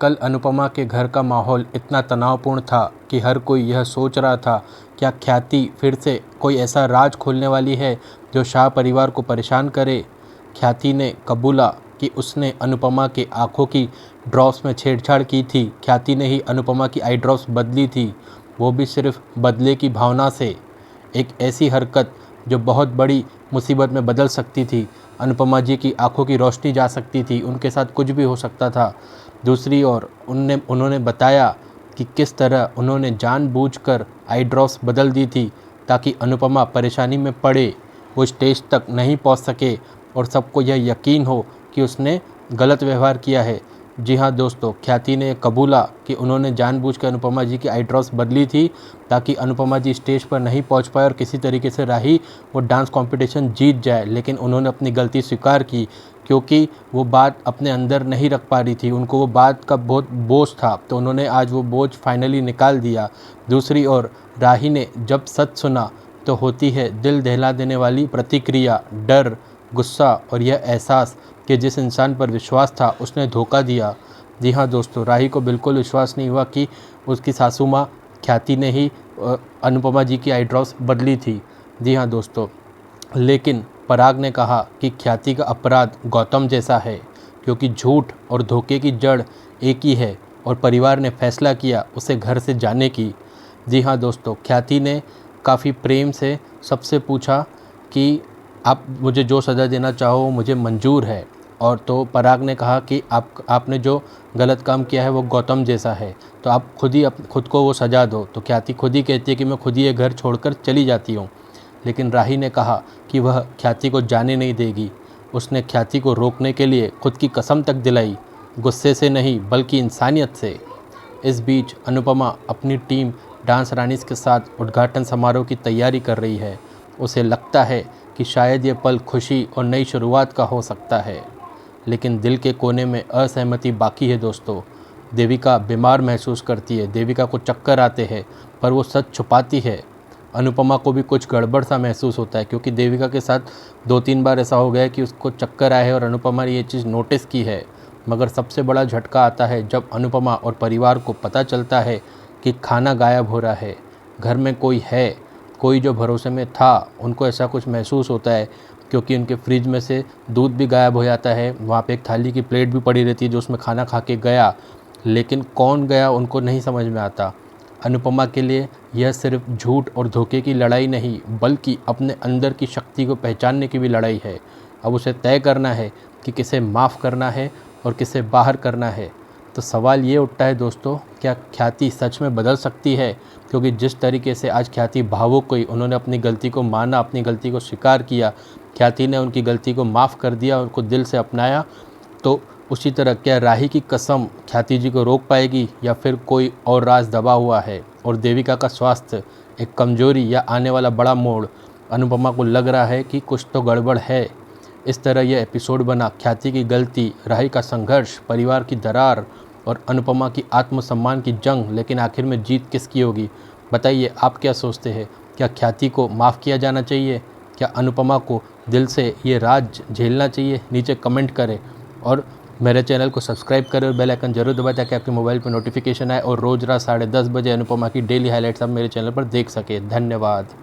कल अनुपमा के घर का माहौल इतना तनावपूर्ण था कि हर कोई यह सोच रहा था, क्या ख्याति फिर से कोई ऐसा राज खोलने वाली है जो शाह परिवार को परेशान करे। ख्याति ने कबूला कि उसने अनुपमा के आंखों की ड्रॉप्स में छेड़छाड़ की थी। ख्याति ने ही अनुपमा की आई ड्रॉप्स बदली थी, वो भी सिर्फ बदले की भावना से। एक ऐसी हरकत जो बहुत बड़ी मुसीबत में बदल सकती थी। अनुपमा जी की आंखों की रोशनी जा सकती थी, उनके साथ कुछ भी हो सकता था। दूसरी ओर उन्होंने बताया कि किस तरह उन्होंने जानबूझकर आई ड्रॉप्स बदल दी थी ताकि अनुपमा परेशानी में पड़े, वो स्टेज तक नहीं पहुंच सके और सबको यह यकीन हो कि उसने गलत व्यवहार किया है। जी हाँ दोस्तों, ख्याति ने कबूला कि उन्होंने जानबूझकर अनुपमा जी की आई ड्रॉप्स बदली थी ताकि अनुपमा जी स्टेज पर नहीं पहुंच पाए और किसी तरीके से राही वो डांस कंपटीशन जीत जाए। लेकिन उन्होंने अपनी गलती स्वीकार की क्योंकि वो बात अपने अंदर नहीं रख पा रही थी, उनको वो बात का बहुत बोझ था, तो उन्होंने आज वो बोझ फाइनली निकाल दिया। दूसरी ओर राही ने जब सच सुना तो होती है दिल दहला देने वाली प्रतिक्रिया, डर, गुस्सा और यह एहसास कि जिस इंसान पर विश्वास था उसने धोखा दिया। जी हाँ दोस्तों, राही को बिल्कुल विश्वास नहीं हुआ कि उसकी सासू माँ ख्याति ने ही अनुपमा जी की आई ड्रॉप्स बदली थी। जी हाँ दोस्तों, लेकिन पराग ने कहा कि ख्याति का अपराध गौतम जैसा है क्योंकि झूठ और धोखे की जड़ एक ही है और परिवार ने फैसला किया उसे घर से जाने की। जी हाँ दोस्तों, ख्याति ने काफ़ी प्रेम से सबसे पूछा कि आप मुझे जो सज़ा देना चाहो मुझे मंजूर है। और तो पराग ने कहा कि आपने जो गलत काम किया है वो गौतम जैसा है, तो आप खुद को वो सज़ा दो। तो ख्याति खुद ही कहती है कि मैं खुद ही ये घर छोड़कर चली जाती हूँ। लेकिन राही ने कहा कि वह ख्याति को जाने नहीं देगी। उसने ख्याति को रोकने के लिए खुद की कसम तक दिलाई, गुस्से से नहीं बल्कि इंसानियत से। इस बीच अनुपमा अपनी टीम डांस रानीज के साथ उद्घाटन समारोह की तैयारी कर रही है। उसे लगता है कि शायद ये पल खुशी और नई शुरुआत का हो सकता है, लेकिन दिल के कोने में असहमति बाकी है दोस्तों। देविका बीमार महसूस करती है, देविका को चक्कर आते हैं, पर वो सच छुपाती है। अनुपमा को भी कुछ गड़बड़ सा महसूस होता है क्योंकि देविका के साथ 2-3 बार ऐसा हो गया है कि उसको चक्कर आए हैं और अनुपमा ने ये चीज़ नोटिस की है। मगर सबसे बड़ा झटका आता है जब अनुपमा और परिवार को पता चलता है कि खाना गायब हो रहा है। घर में कोई है, कोई जो भरोसे में था, उनको ऐसा कुछ महसूस होता है क्योंकि उनके फ्रिज में से दूध भी गायब हो जाता है। वहाँ पे एक थाली की प्लेट भी पड़ी रहती है जो उसमें खाना खा के गया, लेकिन कौन गया उनको नहीं समझ में आता। अनुपमा के लिए यह सिर्फ झूठ और धोखे की लड़ाई नहीं बल्कि अपने अंदर की शक्ति को पहचानने की भी लड़ाई है। अब उसे तय करना है कि किसे माफ़ करना है और किसे बाहर करना है। तो सवाल ये उठता है दोस्तों, क्या ख्याति सच में बदल सकती है? क्योंकि जिस तरीके से आज ख्याति भावुक हुई, उन्होंने अपनी गलती को माना, अपनी गलती को स्वीकार किया, ख्याति ने उनकी गलती को माफ़ कर दिया, उनको दिल से अपनाया, तो उसी तरह क्या राही की कसम ख्याति जी को रोक पाएगी या फिर कोई और राज दबा हुआ है? और देविका का स्वास्थ्य, एक कमजोरी या आने वाला बड़ा मोड़? अनुपमा को लग रहा है कि कुछ तो गड़बड़ है। इस तरह यह एपिसोड बना ख्याति की गलती, राही का संघर्ष, परिवार की दरार और अनुपमा की आत्मसम्मान की जंग। लेकिन आखिर में जीत किसकी होगी? बताइए, आप क्या सोचते हैं? क्या ख्याति को माफ़ किया जाना चाहिए? क्या अनुपमा को दिल से ये राज झेलना चाहिए? नीचे कमेंट करें और मेरे चैनल को सब्सक्राइब करें और बेल आइकन जरूर दबाएं ताकि आपके मोबाइल पर नोटिफिकेशन आए और रोज़ रात 10:30 बजे अनुपमा की डेली हाइलाइट्स आप मेरे चैनल पर देख सकें। धन्यवाद।